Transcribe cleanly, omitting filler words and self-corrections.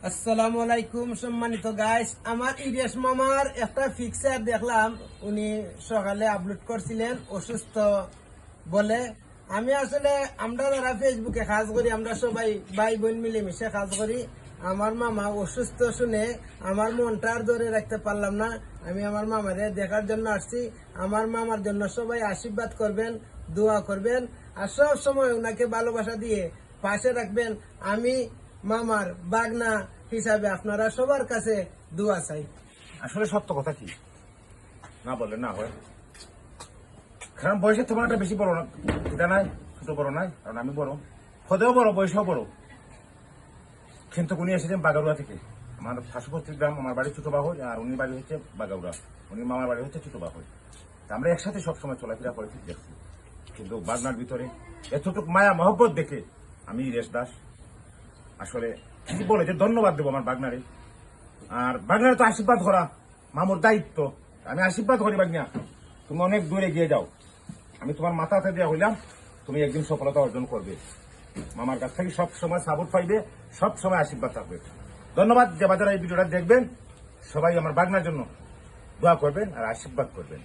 আসসালামু আলাইকুম সম্মানিত গাইস, আমার ইরিয়াস মামার একটা পিকচার দেখলাম, উনি সকালে আপলোড করছিলেন অসুস্থ বলে। আমি আসলে আমরা যারা ফেসবুকে কাজ করি, আমরা সবাই ভাই বোন মিলেমিশে কাজ করি। আমার মামা অসুস্থ শুনে আমার মনটা আর ধরে রাখতে পারলাম না। আমি আমার মামারে দেখার জন্য আসছি। আমার মামার জন্য সবাই আশীর্বাদ করবেন, দোয়া করবেন, আর সব সময় ওনাকে ভালোবাসা দিয়ে পাশে রাখবেন। আমি মামার বাগনা হিসাবে আপনারা সবার কাছে দোয়া চাই। আসলে সত্য কথা কি না বললে না হয়, কারণ বয়সে তোমার একটা বেশি বড় না, এটা নাই ছোট বড় নাই, কারণ আমি বড়, হদেও বড়, বয়সেও বড়। কিন্তু উনি এসেছেন বাগাউড়া থেকে, আমার পার্শ্ববর্তী গ্রাম, আমার বাড়ি ছোট বাহই, আর উনি বাড়ি হচ্ছে বাগাউড়া, উনি মামার বাড়ি হচ্ছে ছোট বাহই। আমরা একসাথে সবসময় চলাফেরা করে ঠিক দেখছি, কিন্তু বাগনার ভিতরে এতটুকু মায়া মহব্বত দেখে আমি রেশ দাস আসলে কি বলে যে ধন্যবাদ দেবো আমার বাগনারে। আর বাগনারে তো আশীর্বাদ করা মামুর দায়িত্ব। আমি আশীর্বাদ করি বাগনা, তুমি অনেক দূরে গিয়ে যাও, আমি তোমার মাথাতে দেওয়া হইলাম, তুমি একদিন সফলতা অর্জন করবে, মামার কাছ থেকে সব সময় সাপোর্ট পাইবে, সব সময় আশীর্বাদ থাকবে। ধন্যবাদ। যে বাজারে এই ভিডিওটা দেখবেন সবাই আমার বাগনার জন্য দোয়া করবেন আর আশীর্বাদ করবেন।